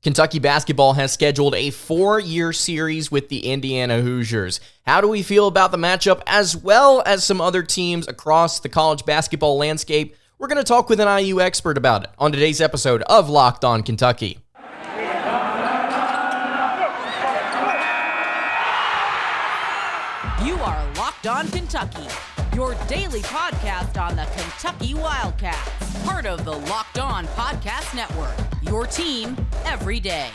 Kentucky basketball has scheduled a 4-year series with the Indiana Hoosiers. How do we feel about the matchup as well as some other teams across the college basketball landscape? We're going to talk with an IU expert about it on today's episode of Locked On Kentucky. You are Locked On Kentucky, your daily podcast on the Kentucky Wildcats, part of the Locked On Podcast Network, your team every day.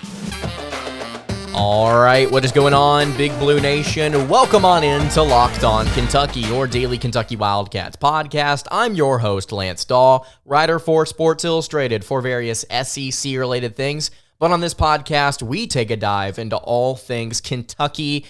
All right, what is going on, Big Blue Nation? Welcome on in to Locked On Kentucky, your daily Kentucky Wildcats podcast. I'm your host, Lance Dawe, writer for Sports Illustrated for various SEC-related things. But on this podcast, we take a dive into all things Kentucky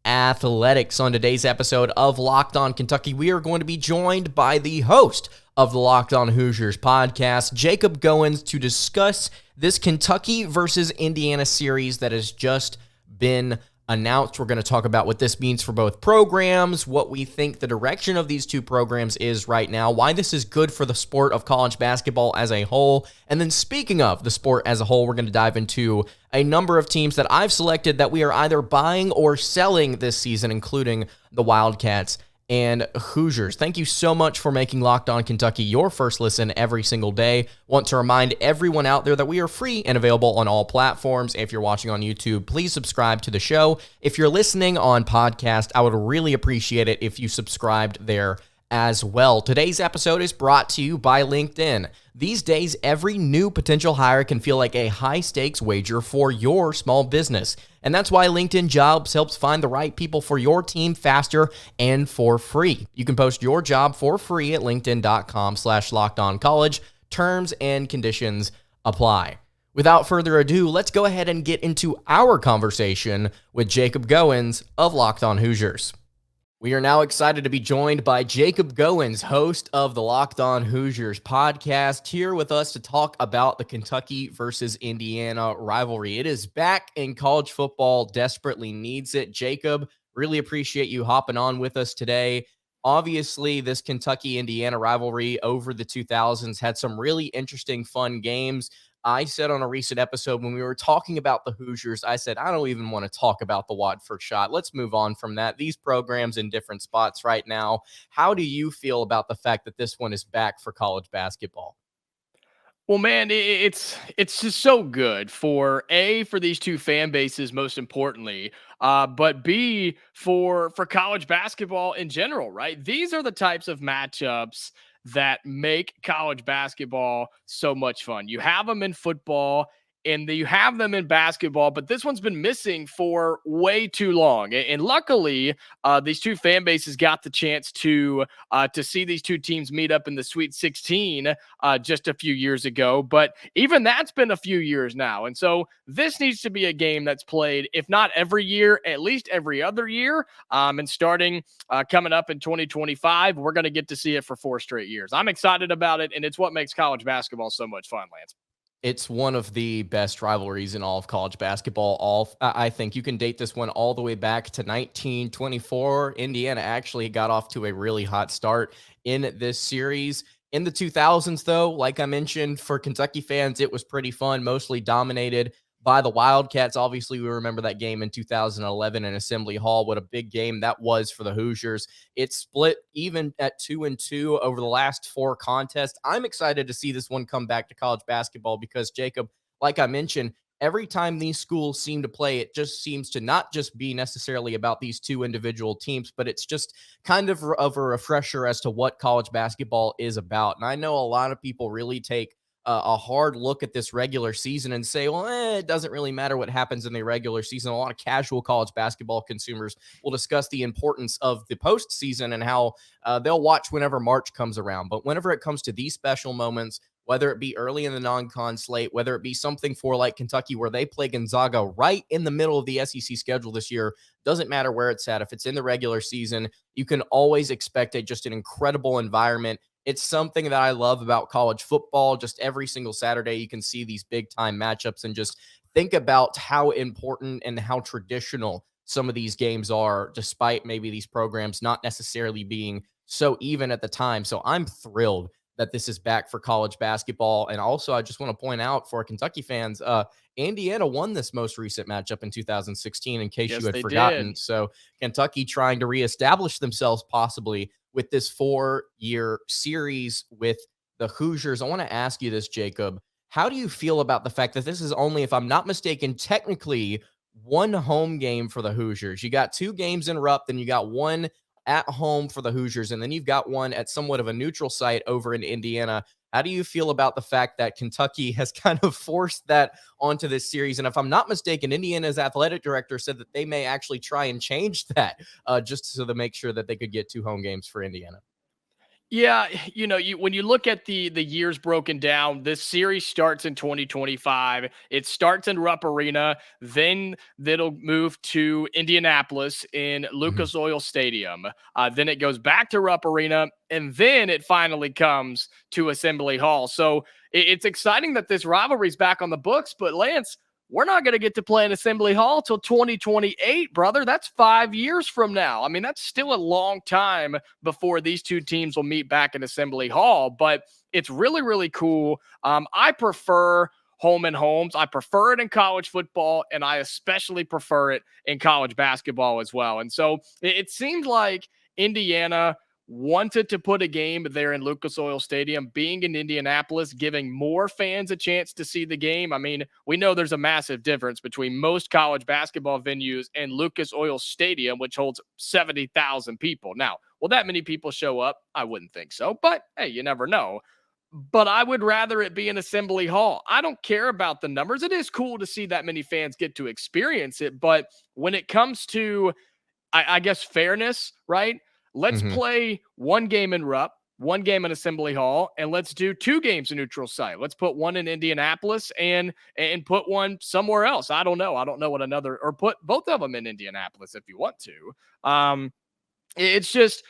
athletics. On today's episode of Locked On Kentucky, we are going to be joined by the host of the Locked On Hoosiers podcast, Jacob Goins, to discuss this Kentucky versus Indiana series that has just been announced. We're going to talk about what this means for both programs, what we think the direction of these two programs is right now, why this is good for the sport of college basketball as a whole. And then speaking of the sport as a whole, we're going to dive into a number of teams that I've selected that we are either buying or selling this season, including the Wildcats and Hoosiers. Thank you so much for making Locked On Kentucky your first listen every single day. Want to remind everyone out there that we are free and available on all platforms. If you're watching on YouTube, please subscribe to the show. If you're listening on podcast, I would really appreciate it if you subscribed there as well. Today's episode is brought to you by LinkedIn. These days, every new potential hire can feel like a high-stakes wager for your small business. And that's why LinkedIn Jobs helps find the right people for your team faster and for free. You can post your job for free at linkedin.com/lockedoncollege. Terms and conditions apply. Without further ado, let's go ahead and get into our conversation with Jacob Goins of Locked On Hoosiers. We are now excited to be joined by Jacob Goins, host of the Locked On Hoosiers podcast, here with us to talk about the Kentucky versus Indiana rivalry. It is back and college football desperately needs it. Jacob, really appreciate you hopping on with us today. Obviously, this Kentucky-Indiana rivalry over the 2000s had some really interesting, fun games. I said on a recent episode when we were talking about the Hoosiers, I said, I don't even want to talk about the Watford shot. Let's move on from that. These programs in different spots right now. How do you feel about the fact that this one is back for college basketball? Well, man, it's just so good for these two fan bases, most importantly, but B, for college basketball in general, right? These are the types of matchups that make college basketball so much fun. You have them in football and you have them in basketball, but this one's been missing for way too long. And luckily, these two fan bases got the chance to see these two teams meet up in the Sweet 16 just a few years ago. But even that's been a few years now. And so this needs to be a game that's played, if not every year, at least every other year. And starting coming up in 2025, we're going to get to see it for 4 straight years. I'm excited about it, and it's what makes college basketball so much fun, Lance. It's one of the best rivalries in all of college basketball. I think you can date this one all the way back to 1924. Indiana actually got off to a really hot start in this series. In the 2000s, though, like I mentioned, for Kentucky fans, it was pretty fun, mostly dominated by the Wildcats. Obviously, we remember that game in 2011 in Assembly Hall. What a big game that was for the Hoosiers. It split even at 2-2 over the last 4 contests. I'm excited to see this one come back to college basketball because, Jacob, like I mentioned, every time these schools seem to play, it just seems to not just be necessarily about these two individual teams, but it's just kind of a refresher as to what college basketball is about. And I know a lot of people really take a hard look at this regular season and say, well, it doesn't really matter what happens in the regular season. A lot of casual college basketball consumers will discuss the importance of the postseason and how they'll watch whenever March comes around. But whenever it comes to these special moments, whether it be early in the non-con slate, whether it be something for like Kentucky where they play Gonzaga right in the middle of the SEC schedule this year, doesn't matter where it's at. If it's in the regular season, you can always expect just an incredible environment. It's something that I love about college football. Just every single Saturday, you can see these big time matchups and just think about how important and how traditional some of these games are, despite maybe these programs not necessarily being so even at the time. So I'm thrilled that this is back for college basketball. And also, I just want to point out for Kentucky fans, Indiana won this most recent matchup in 2016, in case you Yes, had they forgotten. did. So Kentucky trying to reestablish themselves possibly with this 4-year series with the Hoosiers. I want to ask you this, Jacob. How do you feel about the fact that this is only, if I'm not mistaken, technically one home game for the Hoosiers? You got 2 games in Rupp, then you got one at home for the Hoosiers, and then you've got one at somewhat of a neutral site over in Indiana. How do you feel about the fact that Kentucky has kind of forced that onto this series? And if I'm not mistaken, Indiana's athletic director said that they may actually try and change that just so to make sure that they could get 2 home games for Indiana. Yeah, when you look at the years broken down, this series starts in 2025. It starts in Rupp Arena, then that'll move to Indianapolis in Mhm. Lucas Oil Stadium. Then it goes back to Rupp Arena, and then it finally comes to Assembly Hall. So it's exciting that this rivalry's back on the books. But Lance, we're not going to get to play in Assembly Hall till 2028, brother. That's 5 years from now. I mean, that's still a long time before these two teams will meet back in Assembly Hall, but it's really, really cool. I prefer home and homes. I prefer it in college football, and I especially prefer it in college basketball as well. And so it seemed like Indiana wanted to put a game there in Lucas Oil Stadium, being in Indianapolis, giving more fans a chance to see the game. I mean, we know there's a massive difference between most college basketball venues and Lucas Oil Stadium, which holds 70,000 people. Now, will that many people show up? I wouldn't think so, but hey, you never know. But I would rather it be an Assembly Hall. I don't care about the numbers. It is cool to see that many fans get to experience it, but when it comes to I guess fairness, right? Let's Mhm. play one game in Rupp, one game in Assembly Hall, and let's do 2 games in neutral site. Let's put one in Indianapolis and put one somewhere else. I don't know. I don't know what another, or put both of them in Indianapolis if you want to. It's just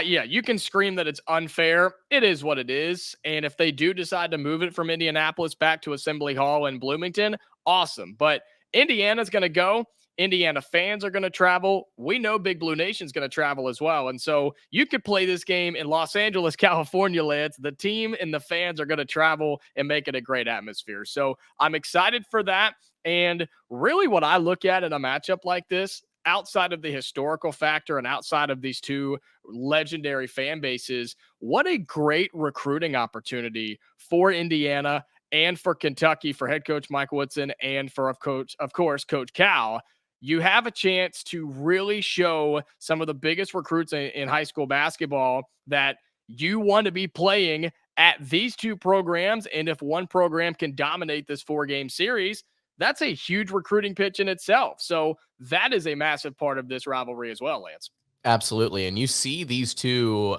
yeah, you can scream that it's unfair. It is what it is. And if they do decide to move it from Indianapolis back to Assembly Hall in Bloomington, awesome. But Indiana's going to go. Indiana fans are going to travel. We know Big Blue Nation's going to travel as well. And so you could play this game in Los Angeles, California, Lance. The team and the fans are going to travel and make it a great atmosphere. So I'm excited for that. And really, what I look at in a matchup like this, outside of the historical factor and outside of these two legendary fan bases, what a great recruiting opportunity for Indiana and for Kentucky, for head coach Mike Woodson, and for of course, Coach Cal. You have a chance to really show some of the biggest recruits in high school basketball that you want to be playing at these two programs. And if one program can dominate this 4-game series, that's a huge recruiting pitch in itself. So that is a massive part of this rivalry as well, Lance. Absolutely. And you see these two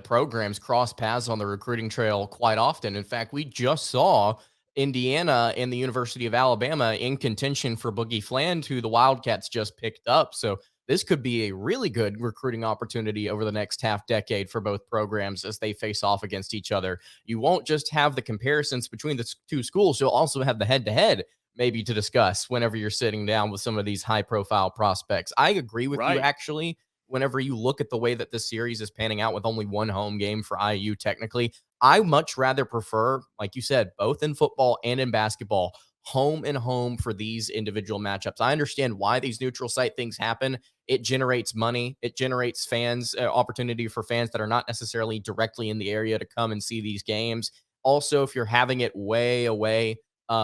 programs cross paths on the recruiting trail quite often. In fact, we just saw Indiana and the University of Alabama in contention for Boogie Fland, who the Wildcats just picked up. So this could be a really good recruiting opportunity over the next half decade for both programs as they face off against each other. You won't just have the comparisons between the two schools, you'll also have the head to head maybe to discuss whenever you're sitting down with some of these high profile prospects. I agree with you, Right. actually. Whenever you look at the way that this series is panning out with only one home game for IU, technically, I much rather prefer, like you said, both in football and in basketball, home and home for these individual matchups. I understand why these neutral site things happen. It generates money, it generates fans, opportunity for fans that are not necessarily directly in the area to come and see these games. Also, if you're having it way away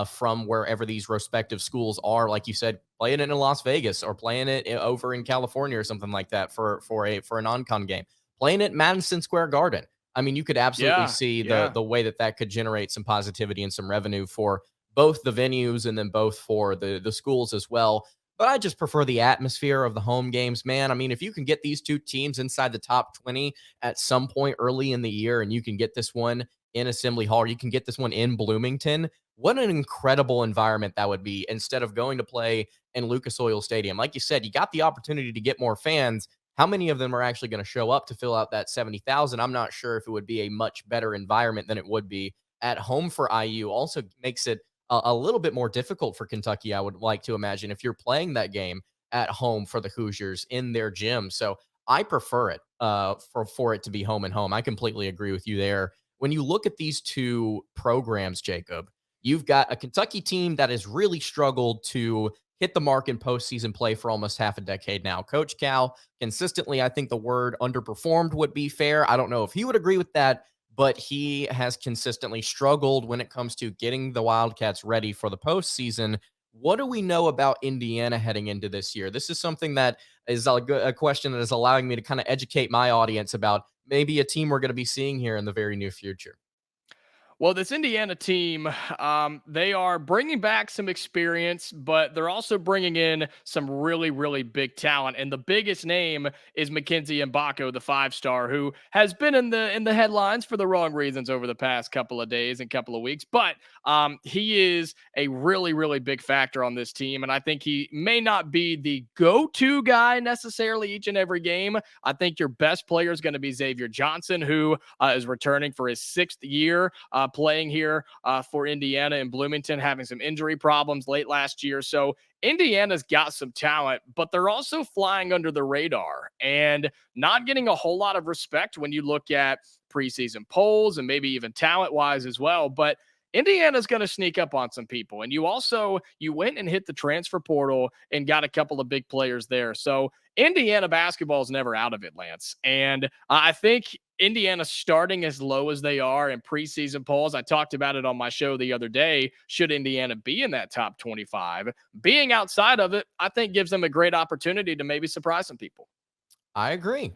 from wherever these respective schools are, like you said, playing it in Las Vegas or playing it over in California or something like that for a non-con game, playing it Madison Square Garden. I mean, you could absolutely Yeah. see Yeah. the way that could generate some positivity and some revenue for both the venues and then both for the schools as well. But I just prefer the atmosphere of the home games, man. I mean, if you can get these two teams inside the top 20 at some point early in the year, and you can get this one in Assembly Hall, or you can get this one in Bloomington, what an incredible environment that would be instead of going to play in Lucas Oil Stadium. Like you said, you got the opportunity to get more fans. How many of them are actually going to show up to fill out that 70,000? I'm not sure if it would be a much better environment than it would be at home for IU. Also makes it a little bit more difficult for Kentucky, I would like to imagine, if you're playing that game at home for the Hoosiers in their gym. So I prefer it for it to be home and home. I completely agree with you there. when you look at these two programs, Jacob, you've got a Kentucky team that has really struggled to hit the mark in postseason play for almost half a decade now. Coach Cal consistently, I think the word underperformed would be fair. I don't know if he would agree with that, but he has consistently struggled when it comes to getting the Wildcats ready for the postseason. What do we know about Indiana heading into this year? This is something that is a question that is allowing me to kind of educate my audience about maybe a team we're going to be seeing here in the very near future. Well, this Indiana team, they are bringing back some experience, but they're also bringing in some really, really big talent. And the biggest name is Mackenzie Mbako, the 5-star, who has been in the headlines for the wrong reasons over the past couple of days and couple of weeks. But he is a really, really big factor on this team, and I think he may not be the go-to guy necessarily each and every game. I think your best player is going to be Xavier Johnson, who is returning for his 6th year. Playing here for Indiana in Bloomington, having some injury problems late last year. So Indiana's got some talent, but they're also flying under the radar and not getting a whole lot of respect when you look at preseason polls and maybe even talent-wise as well. But Indiana's going to sneak up on some people. And you went and hit the transfer portal and got a couple of big players there. So Indiana basketball is never out of it, Lance. And I think Indiana starting as low as they are in preseason polls. I talked about it on my show the other day. Should Indiana be in that top 25? Being outside of it, I think gives them a great opportunity to maybe surprise some people. I agree.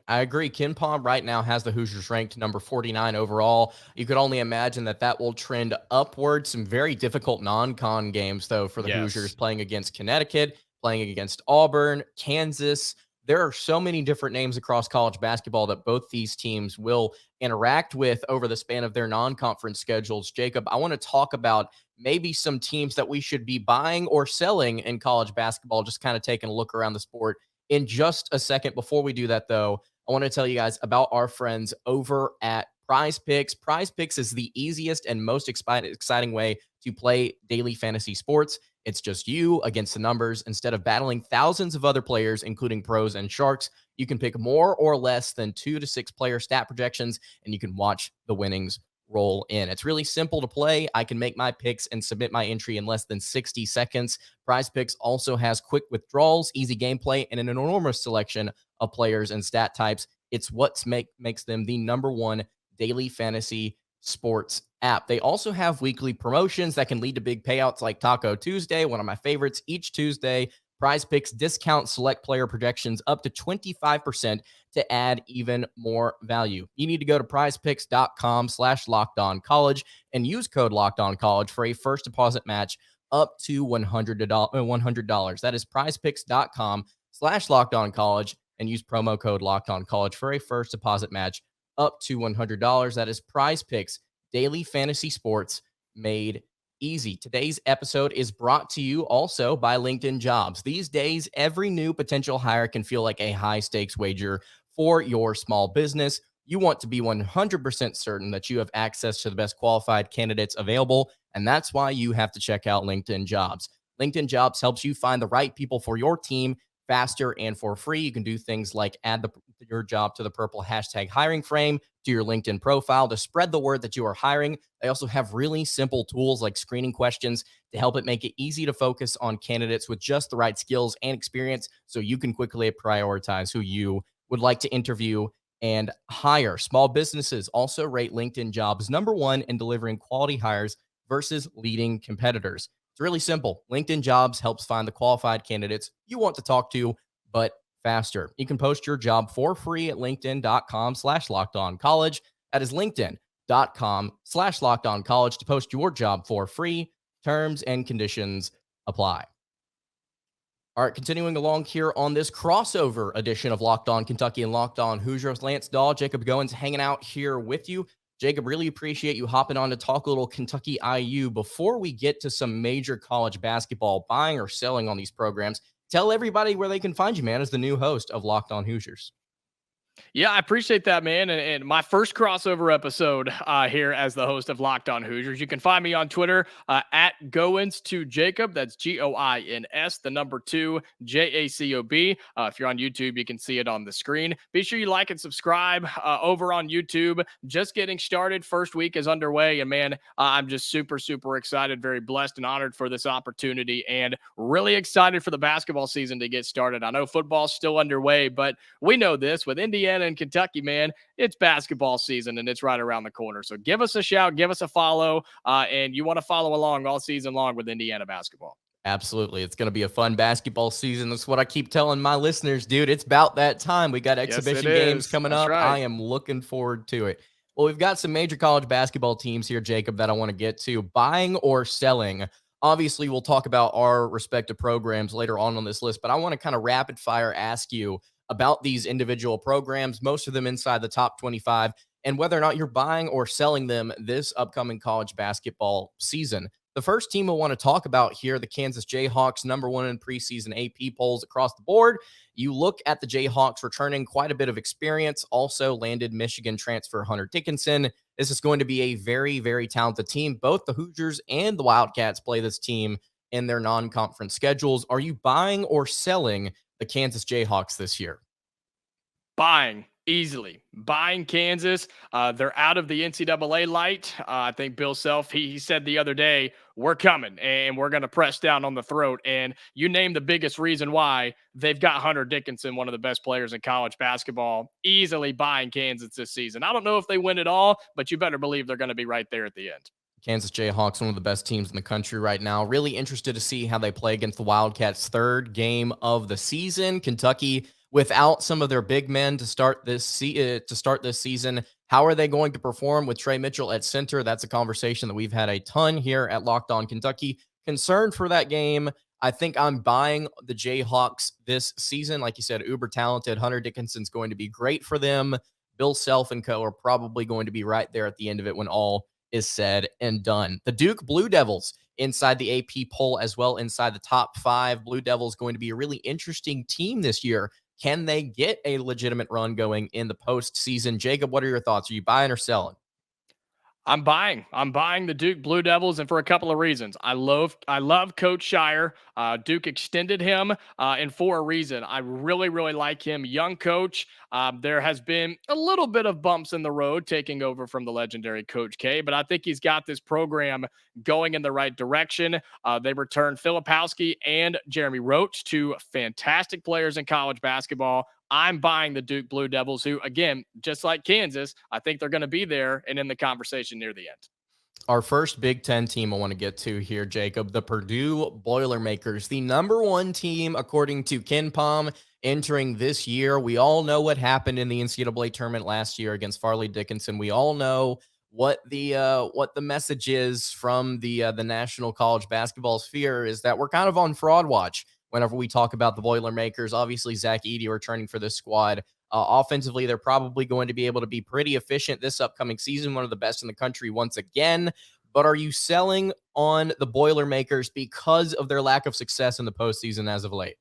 Ken Palm right now has the Hoosiers ranked number 49 overall. You could only imagine that will trend upward. Some very difficult non-con games, though, for the Hoosiers, playing against Connecticut, playing against Auburn, Kansas. There are so many different names across college basketball that both these teams will interact with over the span of their non-conference schedules. Jacob, I want to talk about maybe some teams that we should be buying or selling in college basketball, just kind of taking a look around the sport in just a second. Before we do that, though, I want to tell you guys about our friends over at Prize Picks. Prize Picks is the easiest and most exciting way to play daily fantasy sports. It's just you against the numbers. Instead of battling thousands of other players, including pros and sharks, you can pick more or less than 2 to 6 player stat projections, and you can watch the winnings roll in. It's really simple to play. I can make my picks and submit my entry in less than 60 seconds. Prize Picks also has quick withdrawals, easy gameplay, and an enormous selection of players and stat types. It's what makes them the number one daily fantasy sports app. They also have weekly promotions that can lead to big payouts like Taco Tuesday, one of my favorites. Each Tuesday, Prize Picks discount select player projections up to 25% to add even more value. You need to go to prizepicks.com/lockedoncollege and use code lockedoncollege for a first deposit match up to $100. That is prizepicks.com/lockedoncollege and use promo code lockedoncollege for a first deposit match up to $100. That is Prize Picks, daily fantasy sports made easy. Today's episode is brought to you also by LinkedIn Jobs. These days, every new potential hire can feel like a high stakes wager for your small business. You want to be 100% certain that you have access to the best qualified candidates available, and that's why you have to check out LinkedIn Jobs. LinkedIn Jobs helps you find the right people for your team faster and for free. You can do things like add your job to the purple hashtag hiring frame to your LinkedIn profile to spread the word that you are hiring. They also have really simple tools like screening questions to help it make it easy to focus on candidates with just the right skills and experience so you can quickly prioritize who you would like to interview and hire. Small businesses also rate LinkedIn Jobs number one in delivering quality hires versus leading competitors. It's really simple. LinkedIn Jobs helps find the qualified candidates you want to talk to, but faster. You can post your job for free at linkedin.com/lockedoncollege. That is linkedin.com/lockedoncollege to post your job for free. Terms and conditions apply. All right, continuing along here on this crossover edition of Locked On Kentucky and Locked On Hoosiers. Lance Dawe, Jacob Goins hanging out here with you. Jacob, really appreciate you hopping on to talk a little Kentucky IU. Before we get to some major college basketball buying or selling on these programs, tell everybody where they can find you, man, as the new host of Locked On Hoosiers. Yeah, I appreciate that, man. And my first crossover episode here as the host of Locked On Hoosiers. You can find me on Twitter at Goins to Jacob. That's Goins, the number 2, Jacob. If you're on YouTube, you can see it on the screen. Be sure you like and subscribe over on YouTube. Just getting started. First week is underway. And man, I'm just super, super excited, very blessed and honored for this opportunity, and really excited for the basketball season to get started. I know football's still underway, but we know this with Indiana and Kentucky, man, it's basketball season and it's right around the corner. So give us a shout, give us a follow, and you want to follow along all season long with Indiana basketball. Absolutely. It's going to be a fun basketball season. That's what I keep telling my listeners, dude. It's about that time. We got exhibition games coming That's up. right. I am looking forward to it. Well, we've got some major college basketball teams here, Jacob, that I want to get to. Buying or selling. Obviously, we'll talk about our respective programs later on this list, but I want to kind of rapid fire ask you about these individual programs, most of them inside the top 25, and whether or not you're buying or selling them this upcoming college basketball season. The first team I want to talk about here, the Kansas Jayhawks, number 1 in preseason AP polls across the board. You look at the Jayhawks returning quite a bit of experience, also landed Michigan transfer Hunter Dickinson. This is going to be a very, very talented team. Both the Hoosiers and the Wildcats play this team in their non-conference schedules. Are you buying or selling the Kansas Jayhawks this year? Buying. Easily buying Kansas. They're out of the NCAA light. I think Bill Self, he said the other day, we're coming and we're going to press down on the throat. And you name the biggest reason why. They've got Hunter Dickinson, one of the best players in college basketball, easily buying Kansas this season. I don't know if they win it all, but you better believe they're going to be right there at the end. Kansas Jayhawks, one of the best teams in the country right now. Really interested to see how they play against the Wildcats' third game of the season. Kentucky, without some of their big men to start this season, how are they going to perform with Trey Mitchell at center? That's a conversation that we've had a ton here at Locked On Kentucky. Concerned for that game. I think I'm buying the Jayhawks this season. Like you said, uber talented. Hunter Dickinson's going to be great for them. Bill Self and co. are probably going to be right there at the end of it when all is said and done. The Duke Blue Devils inside the AP poll as well, inside the top 5. Blue Devils going to be a really interesting team this year. Can they get a legitimate run going in the postseason? Jacob, what are your thoughts? Are you buying or selling? I'm buying the Duke Blue Devils, and for a couple of reasons. I love Coach Shire. Duke extended him, and for a reason. I really, really like him. Young coach. There has been a little bit of bumps in the road taking over from the legendary Coach K, but I think he's got this program going in the right direction. They returned Filipowski and Jeremy Roach, two fantastic players in college basketball. I'm buying the Duke Blue Devils, who, again, just like Kansas, I think they're going to be there and in the conversation near the end. Our first Big Ten team I want to get to here, Jacob, the Purdue Boilermakers, the number 1 team, according to KenPom, entering this year. We all know what happened in the NCAA tournament last year against Farley Dickinson. We all know what the message is from the national college basketball sphere is that we're kind of on fraud watch whenever we talk about the Boilermakers. Obviously, Zach Edey returning for this squad. Offensively, they're probably going to be able to be pretty efficient this upcoming season, one of the best in the country once again. But are you selling on the Boilermakers because of their lack of success in the postseason as of late?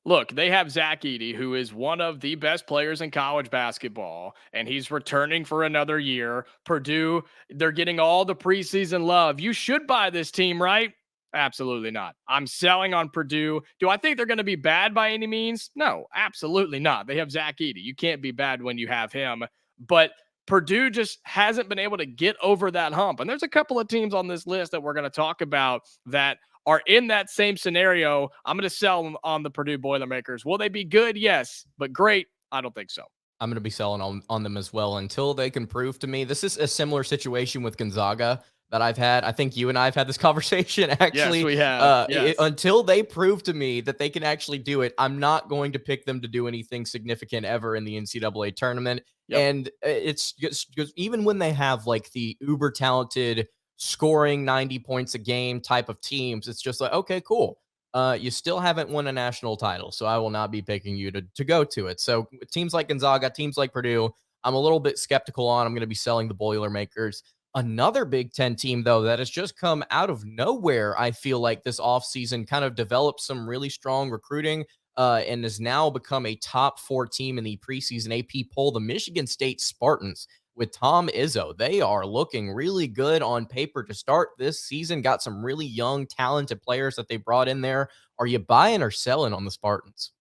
Look, they have Zach Edey, who is one of the best players in college basketball, and he's returning for another year. Purdue, they're getting all the preseason love. You should buy this team, right? Absolutely not. I'm selling on Purdue. Do I think they're going to be bad by any means? No, absolutely not. They have Zach Edey. You can't be bad when you have him. But Purdue just hasn't been able to get over that hump. And there's a couple of teams on this list that we're going to talk about that are in that same scenario. I'm going to sell them on the Purdue Boilermakers. Will they be good? Yes. But great? I don't think so. I'm going to be selling on them as well until they can prove to me. This is a similar situation with Gonzaga that I've had. I think you and I have had this conversation actually. Yes, we have. Yes. Until they prove to me that they can actually do it, I'm not going to pick them to do anything significant ever in the NCAA tournament. Yep. And it's just even when they have like the uber talented scoring 90 points a game type of teams, it's just like, okay, cool. You still haven't won a national title, so I will not be picking you to go to it. So teams like Gonzaga, teams like Purdue, I'm a little bit skeptical on. I'm going to be selling the Boilermakers. Another Big Ten team, though, that has just come out of nowhere, I feel like this offseason kind of developed some really strong recruiting. and has now become a top 4 team in the preseason AP poll, the Michigan State Spartans with Tom Izzo. They are looking really good on paper to start this season. Got some really young, talented players that they brought in there. Are you buying or selling on the Spartans?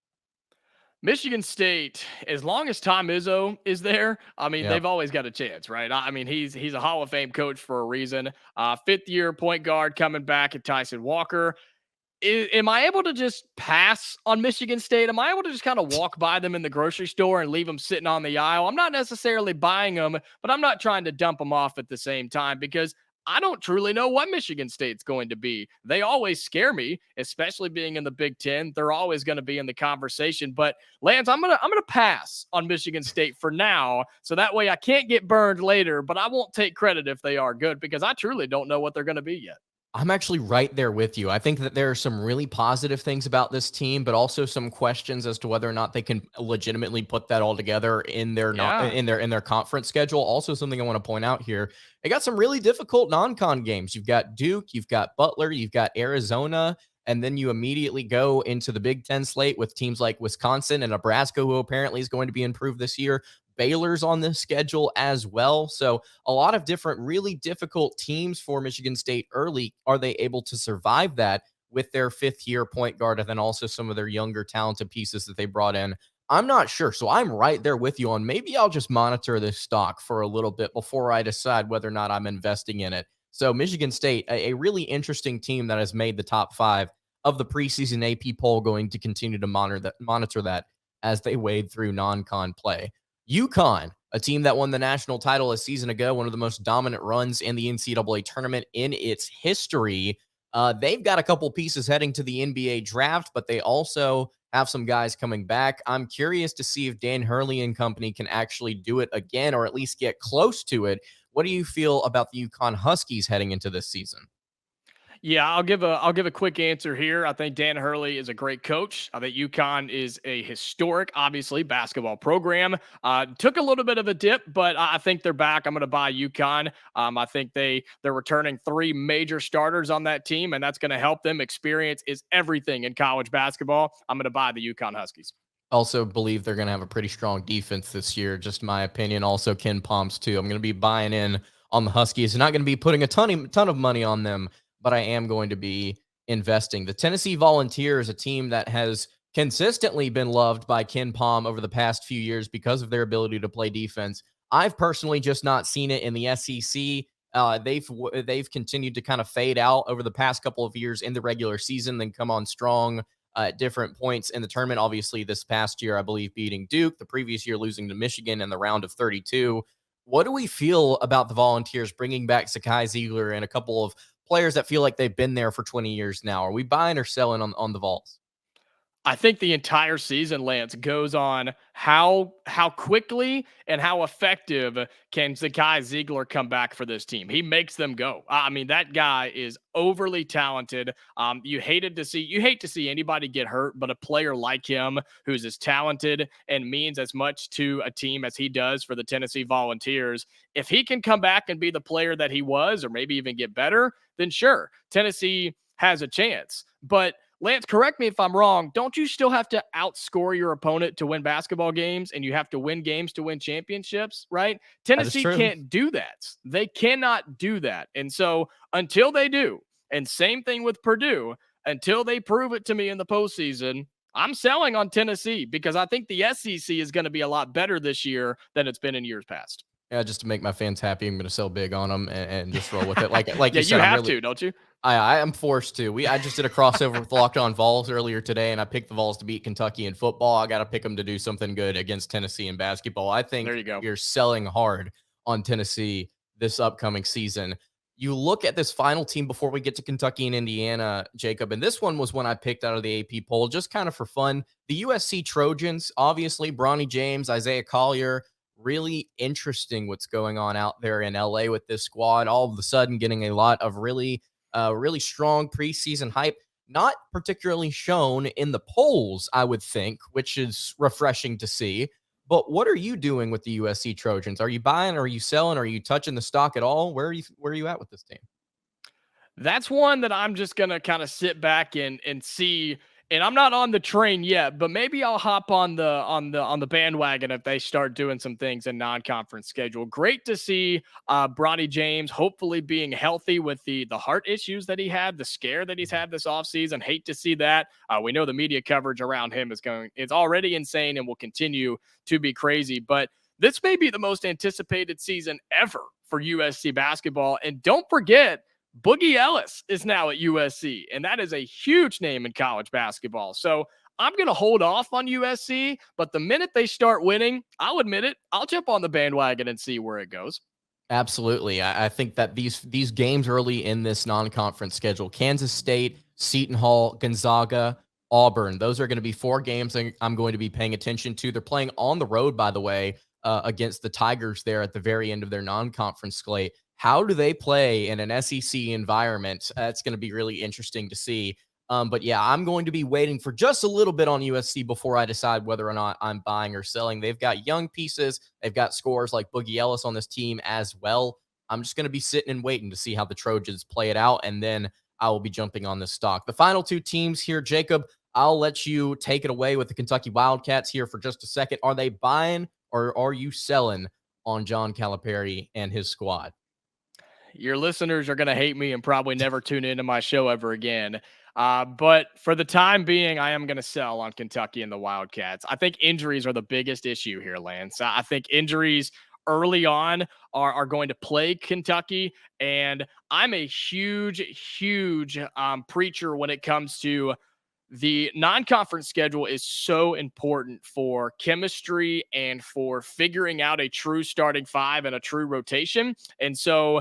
Michigan State, as long as Tom Izzo is there, I mean, Yep. they've always got a chance, right? I mean, he's a Hall of Fame coach for a reason. Fifth year point guard coming back at Tyson Walker. Am I able to just pass on Michigan State? Am I able to just kind of walk by them in the grocery store and leave them sitting on the aisle? I'm not necessarily buying them, but I'm not trying to dump them off at the same time because I don't truly know what Michigan State's going to be. They always scare me, especially being in the Big Ten. They're always going to be in the conversation. But Lance, I'm gonna pass on Michigan State for now, so that way I can't get burned later. But I won't take credit if they are good because I truly don't know what they're going to be yet. I'm actually right there with you. I think that there are some really positive things about this team, but also some questions as to whether or not they can legitimately put that all together in their Yeah. in their conference schedule. Also, something I want to point out here: they got some really difficult non-con games. You've got Duke, you've got Butler, you've got Arizona, and then you immediately go into the Big Ten slate with teams like Wisconsin and Nebraska, who apparently is going to be improved this year. Baylor's on the schedule as well. So a lot of different really difficult teams for Michigan State early. Are they able to survive that with their fifth year point guard and then also some of their younger talented pieces that they brought in? I'm not sure. So I'm right there with you on maybe I'll just monitor this stock for a little bit before I decide whether or not I'm investing in it. So Michigan State, a really interesting team that has made the top 5 of the preseason AP poll, going to continue to monitor that as they wade through non-con play. UConn, a team that won the national title a season ago, one of the most dominant runs in the NCAA tournament in its history. They've got a couple pieces heading to the NBA draft, but they also have some guys coming back. I'm curious to see if Dan Hurley and company can actually do it again, or at least get close to it. What do you feel about the UConn Huskies heading into this season? Yeah, I'll give a quick answer here. I think Dan Hurley is a great coach. I think UConn is a historic, obviously, basketball program. Took a little bit of a dip, but I think they're back. I'm going to buy UConn. I think they're returning 3 major starters on that team, and that's going to help them. Experience is everything in college basketball. I'm going to buy the UConn Huskies. Also believe they're going to have a pretty strong defense this year, just my opinion. Also, Ken Palms too. I'm going to be buying in on the Huskies. Not going to be putting a ton of money on them, but I am going to be investing. The Tennessee Volunteers, a team that has consistently been loved by Ken Palm over the past few years because of their ability to play defense. I've personally just not seen it in the SEC. They've continued to kind of fade out over the past couple of years in the regular season, then come on strong at different points in the tournament. Obviously, this past year, I believe, beating Duke, the previous year losing to Michigan in the round of 32. What do we feel about the Volunteers bringing back Zakai Ziegler and a couple of players that feel like they've been there for 20 years now? Are we buying or selling on the Vols? I think the entire season, Lance, goes on how quickly and how effective can Zakai Ziegler come back for this team. He makes them go. I mean, that guy is overly talented. You hate to see anybody get hurt, but a player like him who's as talented and means as much to a team as he does for the Tennessee Volunteers, if he can come back and be the player that he was, or maybe even get better, then sure, Tennessee has a chance. But Lance, correct me if I'm wrong. Don't you still have to outscore your opponent to win basketball games, and you have to win games to win championships, right? That is Tennessee true. can't do that. They cannot do that. And so until they do, and same thing with Purdue, until they prove it to me in the postseason, I'm selling on Tennessee because I think the SEC is going to be a lot better this year than it's been in years past. Yeah, just to make my fans happy, I'm going to sell big on them and just roll with it. Like Yeah, you you said, I'm have really to, don't you? I am forced to. I just did a crossover with Locked On Vols earlier today, and I picked the Vols to beat Kentucky in football. I got to pick them to do something good against Tennessee in basketball. I think There you go. you're selling hard on Tennessee this upcoming season. You look at this final team before we get to Kentucky and Indiana, Jacob, and this one was one I picked out of the AP poll just kind of for fun. The USC Trojans, obviously, Bronny James, Isaiah Collier. Really interesting what's going on out there in LA with this squad. All of a sudden getting a lot of really strong preseason hype, not particularly shown in the polls, I would think, which is refreshing to see. But what are you doing with the USC Trojans? Are you buying? Are you selling? Are you touching the stock at all? Where are you at with this team? That's one that I'm just going to kind of sit back and see And I'm not on the train yet, but maybe I'll hop on the bandwagon if they start doing some things in non-conference schedule. Great to see Bronny James hopefully being healthy with the heart issues that he had, the scare that he's had this offseason. Hate to see that. We know the media coverage around him is already insane and will continue to be crazy. But this may be the most anticipated season ever for USC basketball. And don't forget, Boogie Ellis is now at USC, and that is a huge name in college basketball. So I'm going to hold off on USC, but the minute they start winning, I'll admit it, I'll jump on the bandwagon and see where it goes. Absolutely. I think that these games early in this non-conference schedule, Kansas State, Seton Hall, Gonzaga, Auburn, those are going to be 4 games I'm going to be paying attention to. They're playing on the road, by the way, against the Tigers there at the very end of their non-conference slate. How do they play in an SEC environment? That's going to be really interesting to see. But yeah, I'm going to be waiting for just a little bit on USC before I decide whether or not I'm buying or selling. They've got young pieces. They've got scores like Boogie Ellis on this team as well. I'm just going to be sitting and waiting to see how the Trojans play it out, and then I will be jumping on this stock. The final 2 teams here, Jacob, I'll let you take it away with the Kentucky Wildcats here for just a second. Are they buying or are you selling on John Calipari and his squad? Your listeners are going to hate me and probably never tune into my show ever again. But for the time being, I am going to sell on Kentucky and the Wildcats. I think injuries are the biggest issue here, Lance. I think injuries early on are going to plague Kentucky. And I'm a huge preacher when it comes to the non-conference schedule is so important for chemistry and for figuring out a true starting 5 and a true rotation. And so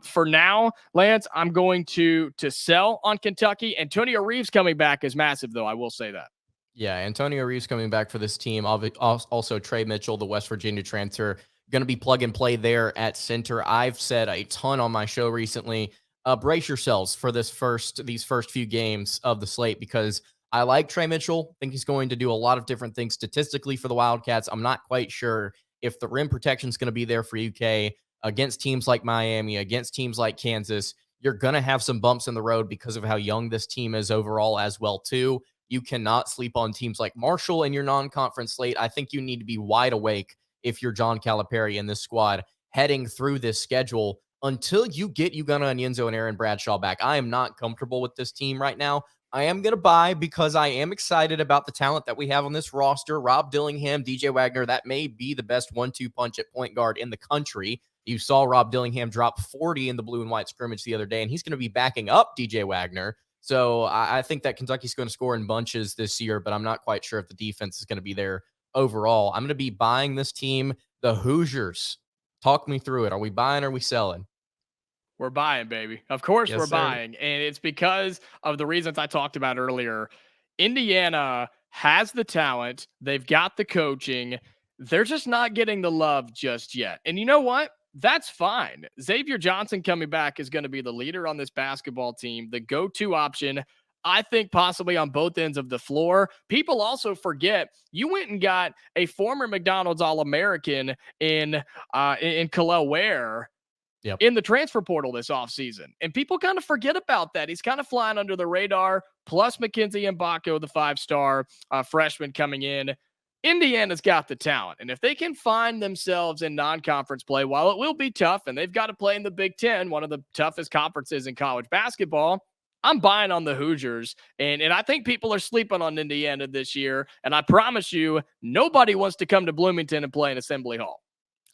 for now, Lance, I'm going to sell on Kentucky. Antonio Reeves coming back is massive, though. I will say that. Yeah, Antonio Reeves coming back for this team. Also, Trey Mitchell, the West Virginia transfer, going to be plug and play there at center. I've said a ton on my show recently. Brace yourselves for these first few games of the slate, because I like Trey Mitchell. I think he's going to do a lot of different things statistically for the Wildcats. I'm not quite sure if the rim protection is going to be there for UK against teams like Miami, against teams like Kansas. You're going to have some bumps in the road because of how young this team is overall as well, too. You cannot sleep on teams like Marshall in your non-conference slate. I think you need to be wide awake if you're John Calipari and this squad heading through this schedule until you get Ugonna Onyenso and Aaron Bradshaw back. I am not comfortable with this team right now. I am going to buy because I am excited about the talent that we have on this roster. Rob Dillingham, DJ Wagner, that may be the best 1-2 punch at point guard in the country. You saw Rob Dillingham drop 40 in the blue and white scrimmage the other day, and he's going to be backing up DJ Wagner. So I think that Kentucky's going to score in bunches this year, but I'm not quite sure if the defense is going to be there overall. I'm going to be buying this team. The Hoosiers, talk me through it. Are we buying or are we selling? We're buying, baby. Of course Yes, we're sir. buying. And it's because of the reasons I talked about earlier. Indiana has the talent. They've got the coaching. They're just not getting the love just yet. And you know what? That's fine. Xavier Johnson coming back is going to be the leader on this basketball team, the go-to option, I think possibly on both ends of the floor. People also forget you went and got a former McDonald's All-American in Khalil Ware in the transfer portal this offseason. And people kind of forget about that. He's kind of flying under the radar, plus Mackenzie Mbako, the 5-star freshman coming in. Indiana's got the talent. And if they can find themselves in non-conference play, while it will be tough, and they've got to play in the Big Ten, one of the toughest conferences in college basketball, I'm buying on the Hoosiers. And I think people are sleeping on Indiana this year. And I promise you, nobody wants to come to Bloomington and play in Assembly Hall.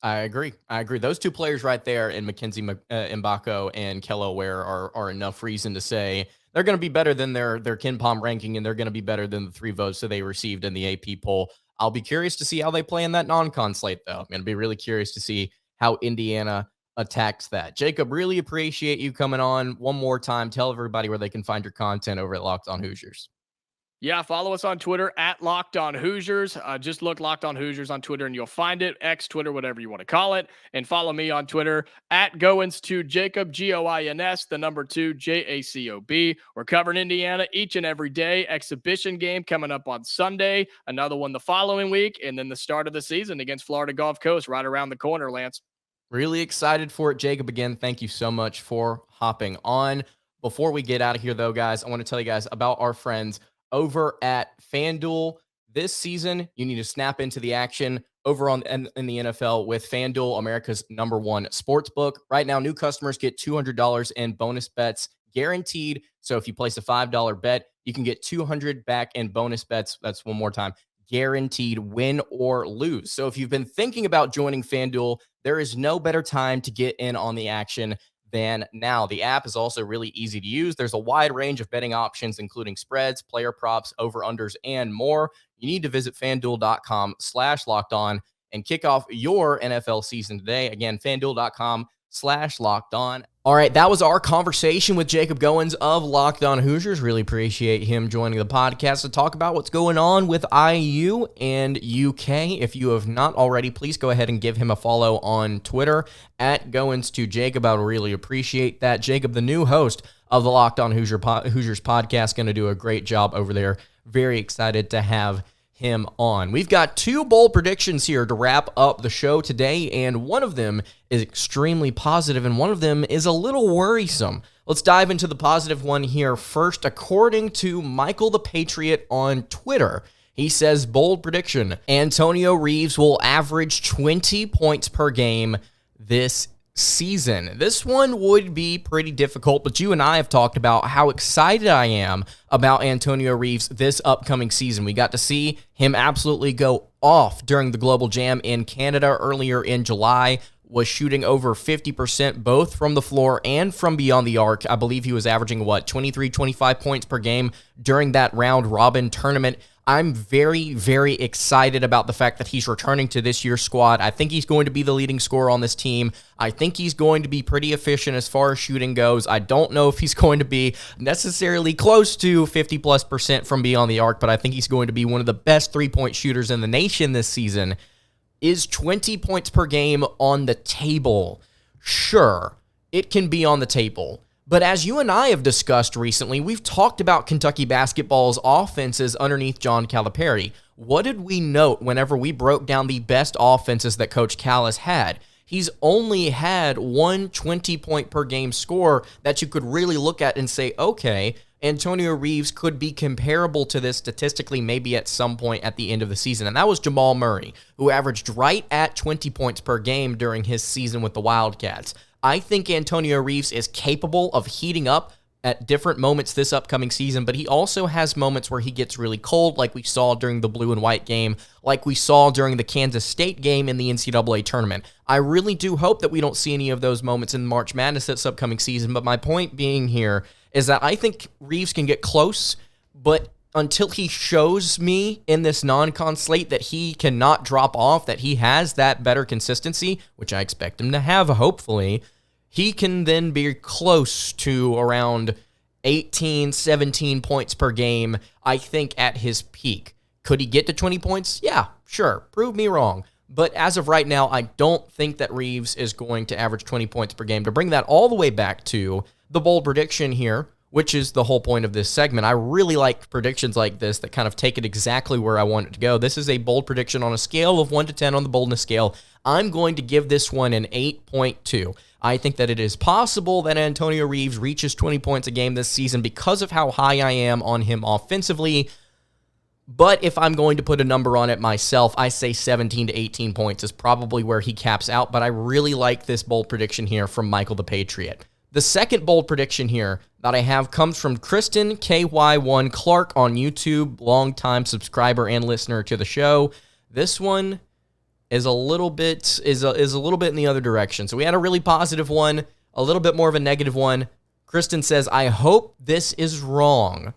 I agree. Those 2 players right there in Mackenzie Mbako and Kello Ware are enough reason to say they're going to be better than their KenPom ranking, and they're going to be better than the 3 votes that they received in the AP poll. I'll be curious to see how they play in that non-con slate, though. I'm going to be really curious to see how Indiana attacks that. Jacob, really appreciate you coming on one more time. Tell everybody where they can find your content over at Locked On Hoosiers. Yeah, follow us on Twitter at Locked On Hoosiers. Just look Locked On Hoosiers on Twitter and you'll find it. X, Twitter, whatever you want to call it. And follow me on Twitter at Goins2Jacob, Goins, the number 2, Jacob. We're covering Indiana each and every day. Exhibition game coming up on Sunday. Another one the following week. And then the start of the season against Florida Gulf Coast right around the corner, Lance. Really excited for it, Jacob. Again, thank you so much for hopping on. Before we get out of here, though, guys, I want to tell you guys about our friends over at FanDuel. This season, you need to snap into the action over in the NFL with FanDuel, America's #1 sportsbook. Right now, new customers get $200 in bonus bets guaranteed. So if you place a $5 bet, you can get $200 back in bonus bets. That's one more time, guaranteed, win or lose. So if you've been thinking about joining FanDuel, there is no better time to get in on the action than now. The app is also really easy to use. There's a wide range of betting options, including spreads, player props, over-unders, and more. You need to visit FanDuel.com/lockedon and kick off your NFL season today. Again, FanDuel.com/lockedon. All right, that was our conversation with Jacob Goins of Locked On Hoosiers. Really appreciate him joining the podcast to talk about what's going on with IU and UK. If you have not already, please go ahead and give him a follow on Twitter at Goins2Jacob. I would really appreciate that. Jacob, the new host of the Locked On Hoosiers podcast, going to do a great job over there. Very excited to have him on. We've got 2 bold predictions here to wrap up the show today, and one of them is extremely positive, and one of them is a little worrisome. Let's dive into the positive one here first. According to Michael the Patriot on Twitter, he says, bold prediction, Antonio Reeves will average 20 points per game this season. This one would be pretty difficult, but you and I have talked about how excited I am about Antonio Reeves this upcoming season. We got to see him absolutely go off during the Global Jam in Canada earlier in July, was shooting over 50% both from the floor and from beyond the arc. I believe he was averaging, 23, 25 points per game during that round robin tournament. I'm very, very excited about the fact that he's returning to this year's squad. I think he's going to be the leading scorer on this team. I think he's going to be pretty efficient as far as shooting goes. I don't know if he's going to be necessarily close to 50+% from beyond the arc, but I think he's going to be one of the best three-point shooters in the nation this season. Is 20 points per game on the table? Sure, it can be on the table. But as you and I have discussed recently, we've talked about Kentucky basketball's offenses underneath John Calipari. What did we note whenever we broke down the best offenses that Coach Cal has had? He's only had one 20-point per game score that you could really look at and say, okay, Antonio Reeves could be comparable to this statistically maybe at some point at the end of the season. And that was Jamal Murray, who averaged right at 20 points per game during his season with the Wildcats. I think Antonio Reeves is capable of heating up at different moments this upcoming season, but he also has moments where he gets really cold, like we saw during the blue and white game, like we saw during the Kansas State game in the NCAA tournament. I really do hope that we don't see any of those moments in March Madness this upcoming season, but my point being here is that I think Reeves can get close, but until he shows me in this non-con slate that he cannot drop off, that he has that better consistency, which I expect him to have, hopefully, he can then be close to around 18, 17 points per game, I think, at his peak. Could he get to 20 points? Yeah, sure. Prove me wrong. But as of right now, I don't think that Reeves is going to average 20 points per game. To bring that all the way back to the bold prediction here, which is the whole point of this segment, I really like predictions like this that kind of take it exactly where I want it to go. This is a bold prediction on a scale of 1 to 10 on the boldness scale. I'm going to give this one an 8.2. I think that it is possible that Antonio Reeves reaches 20 points a game this season because of how high I am on him offensively. But if I'm going to put a number on it myself, I say 17 to 18 points is probably where he caps out. But I really like this bold prediction here from Michael the Patriot. The second bold prediction here that I have comes from Kristen KY1 Clark on YouTube, longtime subscriber and listener to the show. This one is a little bit in the other direction. So we had a really positive one, a little bit more of a negative one. Kristen says, I hope this is wrong,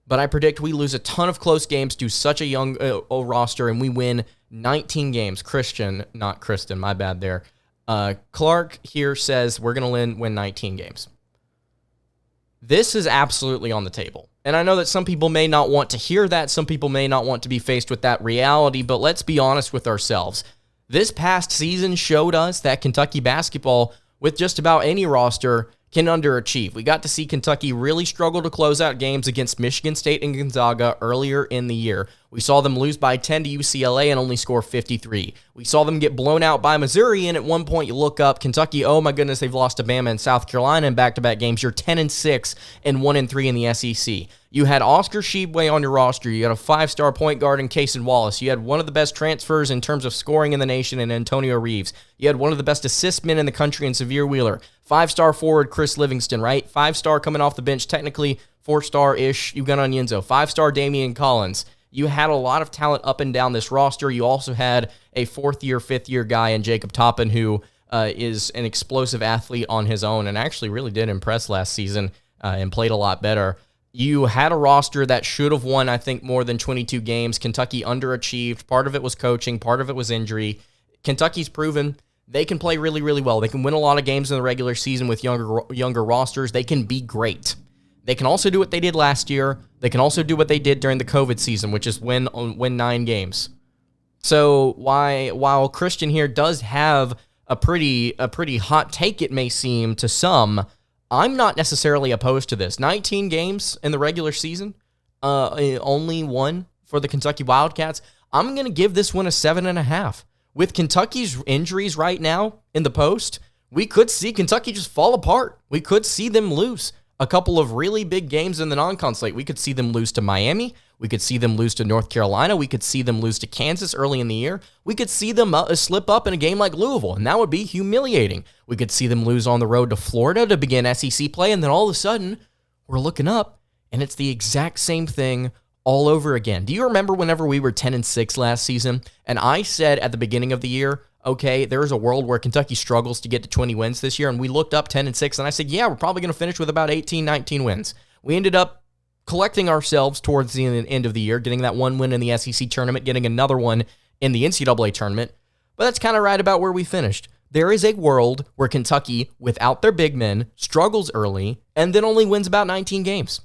but I predict we lose a ton of close games to such a young roster and we win 19 games. Not Kristen, my bad there. Clark here says we're going to win 19 games. This is absolutely on the table. And I know that some people may not want to hear that. Some people may not want to be faced with that reality, but let's be honest with ourselves. This past season showed us that Kentucky basketball, with just about any roster, can underachieve. We got to see Kentucky really struggle to close out games against Michigan State and Gonzaga earlier in the year. We saw them lose by 10 to UCLA and only score 53. We saw them get blown out by Missouri, and at one point you look up, Kentucky, oh my goodness, they've lost to Bama and South Carolina in back-to-back games. You're 10-6 and 1-3 in the SEC. You had Oscar Tshiebwe on your roster. You had a 5-star point guard in Cason Wallace. You had one of the best transfers in terms of scoring in the nation in Antonio Reeves. You had one of the best assist men in the country in Severe Wheeler. 5-star forward Chris Livingston, right? 5-star coming off the bench, technically 4-star-ish Ugonna Onyenso. 5-star Damian Collins. You had a lot of talent up and down this roster. You also had a 4th-year, 5th-year guy in Jacob Toppin who is an explosive athlete on his own and actually really did impress last season and played a lot better. You had a roster that should have won, I think, more than 22 games. Kentucky underachieved. Part of it was coaching. Part of it was injury. Kentucky's proven they can play really, really well. They can win a lot of games in the regular season with younger rosters. They can be great. They can also do what they did last year. They can also do what they did during the COVID season, which is win 9 games. So while Christian here does have a pretty hot take, it may seem to some, I'm not necessarily opposed to this. 19 games in the regular season, only one for the Kentucky Wildcats. I'm going to give this one a 7.5. With Kentucky's injuries right now in the post, we could see Kentucky just fall apart. We could see them lose a couple of really big games in the non-con slate. We could see them lose to Miami. We could see them lose to North Carolina. We could see them lose to Kansas early in the year. We could see them slip up in a game like Louisville, and that would be humiliating. We could see them lose on the road to Florida to begin SEC play, and then all of a sudden, we're looking up, and it's the exact same thing all over again. Do you remember whenever we were 10-6 last season, and I said at the beginning of the year, okay, there is a world where Kentucky struggles to get to 20 wins this year, and we looked up 10-6, and I said, yeah, we're probably going to finish with about 18, 19 wins. We ended up collecting ourselves towards the end of the year, getting that one win in the SEC tournament, getting another one in the NCAA tournament, but that's kind of right about where we finished. There is a world where Kentucky, without their big men, struggles early, and then only wins about 19 games.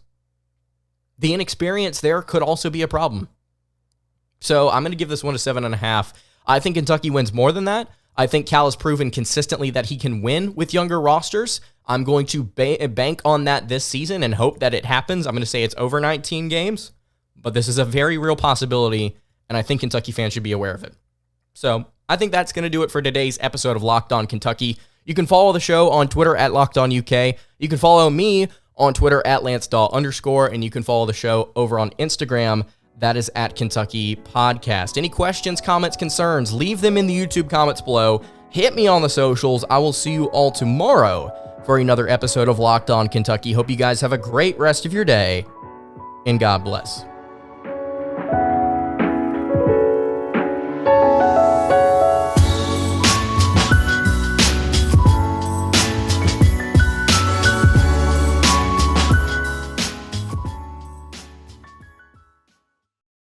The inexperience there could also be a problem. So I'm going to give this one a 7.5. I think Kentucky wins more than that. I think Cal has proven consistently that he can win with younger rosters. I'm going to bank on that this season and hope that it happens. I'm going to say it's over 19 games, but this is a very real possibility, and I think Kentucky fans should be aware of it. So I think that's going to do it for today's episode of Locked On Kentucky. You can follow the show on Twitter at LockedOnUK. You can follow me on Twitter at LanceDawe_, and you can follow the show over on Instagram. That is at Kentucky Podcast. Any questions, comments, concerns, leave them in the YouTube comments below. Hit me on the socials. I will see you all tomorrow for another episode of Locked On Kentucky. Hope you guys have a great rest of your day, and God bless.